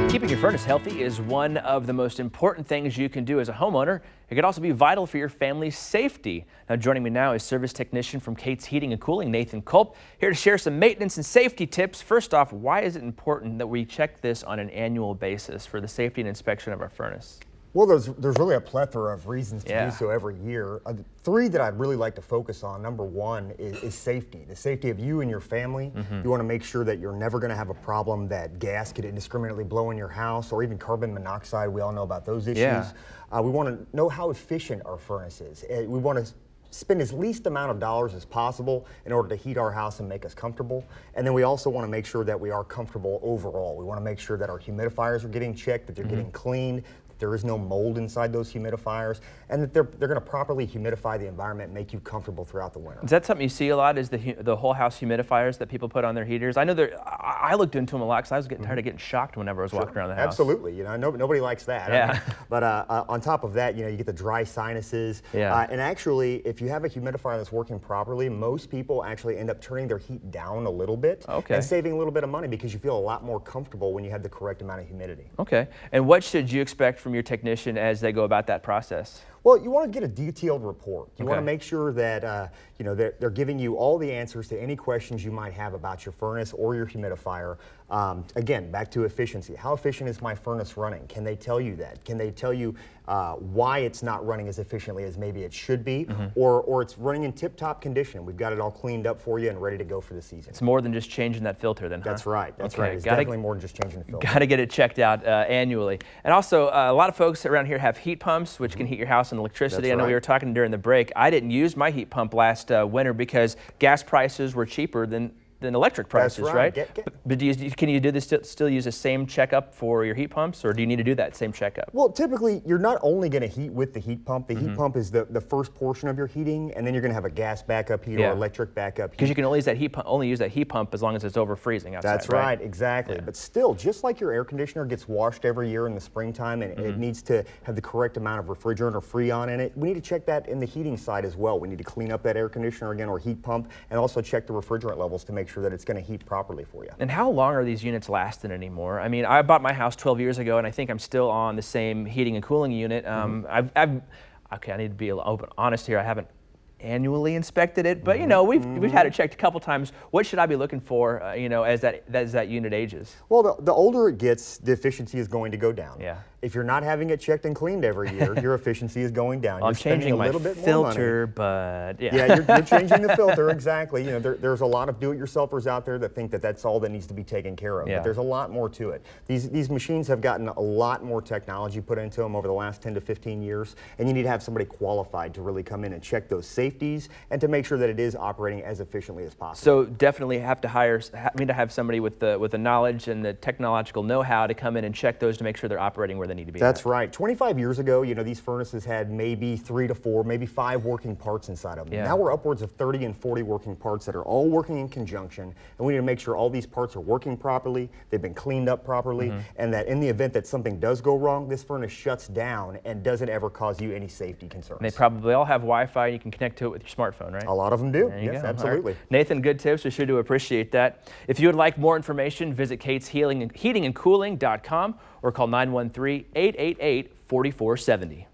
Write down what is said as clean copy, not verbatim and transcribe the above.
Keeping your furnace healthy is one of the most important things you can do as a homeowner. It could also be vital for your family's safety. Now, joining me now is service technician from Kate's Heating and Cooling, Nathan Culp, here to share some maintenance and safety tips. First off, why is it important that we check this on an annual basis for the safety and inspection of our furnace? Well, there's really a plethora of reasons to do so every year. Three that I'd really like to focus on. Number one is safety. The safety of you and your family. You want to make sure that you're never going to have a problem that gas could indiscriminately blow in your house, or even carbon monoxide. We all know about those issues. We want to know how efficient our furnace is. We want to spend as least amount of dollars as possible in order to heat our house and make us comfortable. And then we also want to make sure that we are comfortable overall. We want to make sure that our humidifiers are getting checked, that they're getting cleaned, there is no mold inside those humidifiers, and that they're going to properly humidify the environment and make you comfortable throughout the winter. Is that something you see a lot, is the whole house humidifiers that people put on their heaters? I know I looked into them a lot because I was getting tired of getting shocked whenever I was walking around the house. Absolutely, you know, nobody likes that. Yeah. I mean, but on top of that, you know, you get the dry sinuses. And actually, if you have a humidifier that's working properly, most people actually end up turning their heat down a little bit and saving a little bit of money because you feel a lot more comfortable when you have the correct amount of humidity. Okay, and what should you expect from your technician as they go about that process? Well, you want to get a detailed report. You want to make sure that you know, they're giving you all the answers to any questions you might have about your furnace or your humidifier. Again, back to efficiency. How efficient is my furnace running? Can they tell you that? Can they tell you why it's not running as efficiently as maybe it should be, or it's running in tip-top condition? We've got it all cleaned up for you and ready to go for the season. It's more than just changing that filter then, huh? That's right. That's right. It's definitely more than just changing the filter. Got to get it checked out annually. And also, a lot of folks around here have heat pumps, which can heat your house and electricity. I know we were talking during the break. I didn't use my heat pump last winter because gas prices were cheaper than electric prices, right? But can you do this still use the same checkup for your heat pumps, or do you need to do that same checkup? Well, typically you're not only going to heat with the heat pump. The heat pump is the first portion of your heating, and then you're going to have a gas backup heat or electric backup heat. Because you can only use that heat pump as long as it's over freezing outside. That's right, exactly. But still, just like your air conditioner gets washed every year in the springtime, and it needs to have the correct amount of refrigerant or Freon in it, we need to check that in the heating side as well. We need to clean up that air conditioner again or heat pump, and also check the refrigerant levels to make sure that it's going to heat properly for you. And how long are these units lasting anymore? I mean, I bought my house 12 years ago, and I think I'm still on the same heating and cooling unit. Okay, I need to be honest here. I haven't annually inspected it, but you know, we've had it checked a couple times. What should I be looking for, you know, as that unit ages? Well, the older it gets, the efficiency is going to go down. Yeah. If you're not having it checked and cleaned every year, your efficiency is going down. I'm changing my filter, but you're changing the filter, exactly. You know, there's a lot of do-it-yourselfers out there that think that that's all that needs to be taken care of, but there's a lot more to it. These machines have gotten a lot more technology put into them over the last 10 to 15 years, and you need to have somebody qualified to really come in and check those safeties and to make sure that it is operating as efficiently as possible. So definitely have to have somebody with the knowledge and the technological know-how to come in and check those to make sure they're operating where they need to be. That's right. 25 years ago, you know, these furnaces had maybe 3 to 4, maybe 5 working parts inside of them. Now we're upwards of 30 and 40 working parts that are all working in conjunction, and we need to make sure all these parts are working properly, they've been cleaned up properly, and that in the event that something does go wrong, this furnace shuts down and doesn't ever cause you any safety concerns. And they probably all have Wi-Fi. You can connect to it with your smartphone, right? A lot of them do. Yes, absolutely. Right. Nathan, good tips. We sure do appreciate that. If you would like more information, visit Kate's Heating and Cooling.com or call 913-888-4470.